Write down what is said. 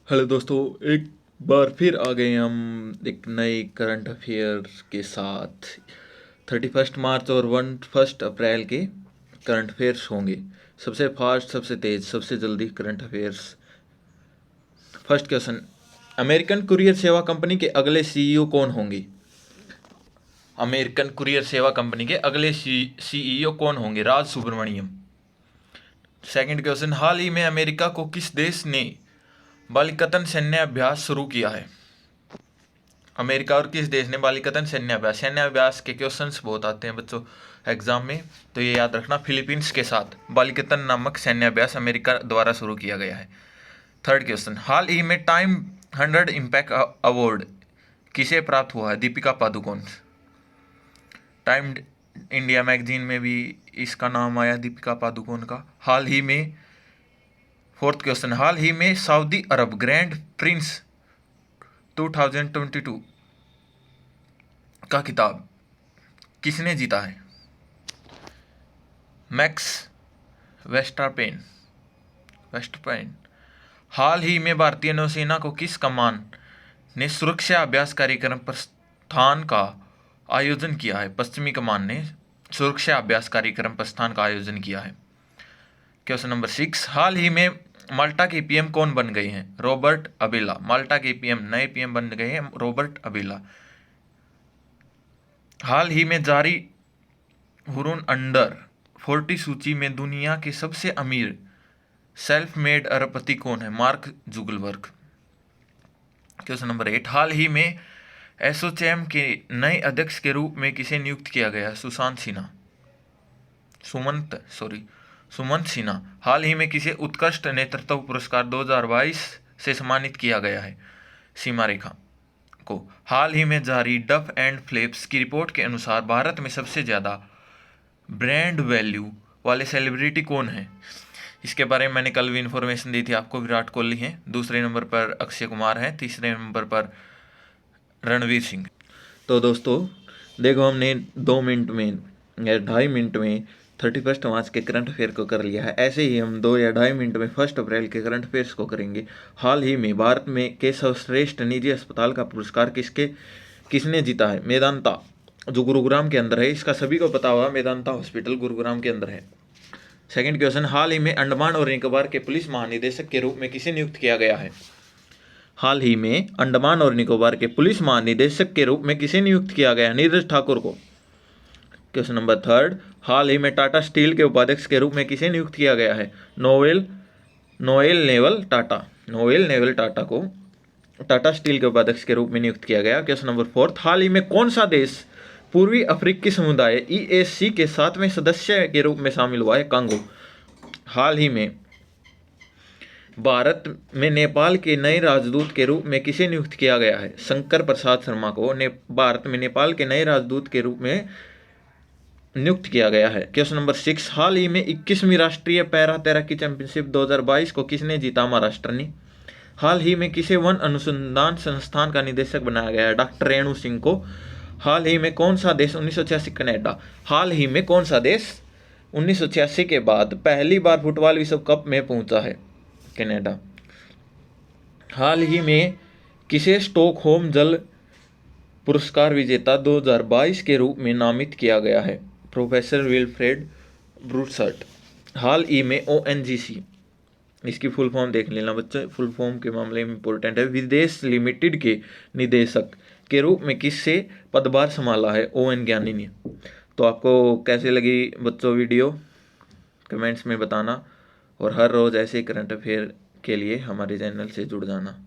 Hello दोस्तों, एक बार फिर आ गए हम एक नए करंट अफेयर के साथ। 31 मार्च और 1 अप्रैल के करंट अफेयर्स होंगे। सबसे फास्ट, सबसे तेज, सबसे जल्दी current affairs. First question, American courier सेवा कंपनी के अगले सीईओ कौन होंगे? अमेरिकन कुरियर सेवा कंपनी के अगले सीईओ कौन होंगे? राज सुब्रमण्यम। सेकंड क्वेश्चन, हाल ही में अमेरिका को किस देश ने बालिकतन सैन्य अभ्यास शुरू किया है? अमेरिका और किस देश ने बालिकतन सैन्य अभ्यास? सैन्य अभ्यास के क्वेश्चंस बहुत आते हैं बच्चों एग्जाम में, तो ये याद रखना। फिलीपींस के साथ बालिकतन नामक सैन्य अभ्यास अमेरिका द्वारा शुरू किया गया है। थर्ड क्वेश्चन, हाल ही में टाइम 100 इम्पैक्ट अवार्ड किसे प्राप्त हुआ है? Deepika Padukone. Time India magazine में भी इसका नाम आया, दीपिका पादुकोण का। हाल ही में फोर्थ क्वेश्चन, हाल ही में सऊदी अरब ग्रैंड प्रिंस 2022 का खिताब किसने जीता है? Max Verstappen. हाल ही में भारतीय नौसेना को किस कमान ने सुरक्षा अभ्यास कार्यक्रम प्रस्थान का आयोजन किया है? पश्चिमी कमान ने सुरक्षा अभ्यास कार्यक्रम प्रस्थान का आयोजन किया है। क्वेश्चन नंबर 6, हाल ही में माल्टा के पीएम कौन बन गए हैं? Robert Abela. माल्टा के पीएम, नए पीएम बन गए हैं रॉबर्ट अबेला। हाल ही में जारी हुरून अंडर 40 सूची में दुनिया के सबसे अमीर सेल्फ मेड अरबपति कौन है? मार्क जुगलबर्ग। क्वेश्चन नंबर 8, हाल ही में एसोचैम के नए अध्यक्ष के रूप में किसे नियुक्त किया गया? सुमंत सिन्हा। हाल ही में किसे उत्कृष्ट नेतृत्व पुरस्कार 2022 से सम्मानित किया गया है? सीमा रेखा को। हाल ही में जारी डफ एंड फ्लिप्स की रिपोर्ट के अनुसार भारत में सबसे ज़्यादा ब्रांड वैल्यू वाले सेलिब्रिटी कौन है? इसके बारे में मैंने कल भी इन्फॉर्मेशन दी थी आपको। विराट कोहली हैं, दूसरे नंबर पर अक्षय कुमार हैं, तीसरे नंबर पर रणवीर सिंह। तो दोस्तों देखो, हमने 2 मिनट में या 2.5 मिनट में 31 मार्च के करंट अफेयर को कर लिया है। ऐसे ही हम 2 या 2.5 मिनट में 1 अप्रैल के करंट अफेयर्स को करेंगे। हाल ही में भारत में के सर्वश्रेष्ठ निजी अस्पताल का पुरस्कार किसने जीता है? मेदांता, जो गुरुग्राम के अंदर है। इसका सभी को पता होगा, मेदांता हॉस्पिटल गुरुग्राम के अंदर है। सेकंड क्वेश्चन, हाल ही में अंडमान और निकोबार के पुलिस महानिदेशक के रूप में किसे नियुक्त किया गया है? हाल ही में अंडमान और निकोबार के पुलिस महानिदेशक के रूप में किसे नियुक्त किया गया? नीरज ठाकुर को। क्वेश्चन नंबर 3, हाल ही में टाटा स्टील के उपाध्यक्ष के रूप में किसे नियुक्त किया गया है? नोएल नेवल टाटा को टाटा स्टील के उपाध्यक्ष के रूप में नियुक्त किया गया। क्वेश्चन नंबर 4, हाल ही में कौन सा देश पूर्वी अफ्रीकी समुदाय EAC के 7वें सदस्य के रूप में शामिल हुआ है? कांगो। हाल ही में भारत में नेपाल के नए राजदूत के रूप में किसे नियुक्त किया गया है? शंकर प्रसाद शर्मा को भारत में नेपाल के नए राजदूत के रूप में नियुक्त किया गया है। क्वेश्चन नंबर 6, हाल ही में 21वीं राष्ट्रीय पैरा तैराकी चैंपियनशिप 2022 को किसने जीता? महाराष्ट्र ने। हाल ही में किसे वन अनुसंधान संस्थान का निदेशक बनाया गया है? डॉक्टर रेणु सिंह को। हाल ही में कौन सा देश 1986 कनाडा। हाल ही में कौन सा देश 1986 के बाद पहली बार फुटबॉल विश्व कप में पहुंचा है? कनाडा। हाल ही में किसे स्टॉकहोम जल पुरस्कार विजेता 2022 के रूप में नामित किया गया है? Professor Wilfred ब्रूसर्ट। हाल ही में ONGC, इसकी फुल फॉर्म देख लेना बच्चे, फुल फॉर्म के मामले में इंपॉर्टेंट है। विदेश लिमिटेड के निदेशक के रूप में किससे पदभार संभाला है? ON ज्ञानी ने। तो आपको कैसे लगी बच्चों वीडियो, कमेंट्स में बताना, और हर रोज़ ऐसे करंट अफेयर के लिए हमारे चैनल से जुड़ जाना।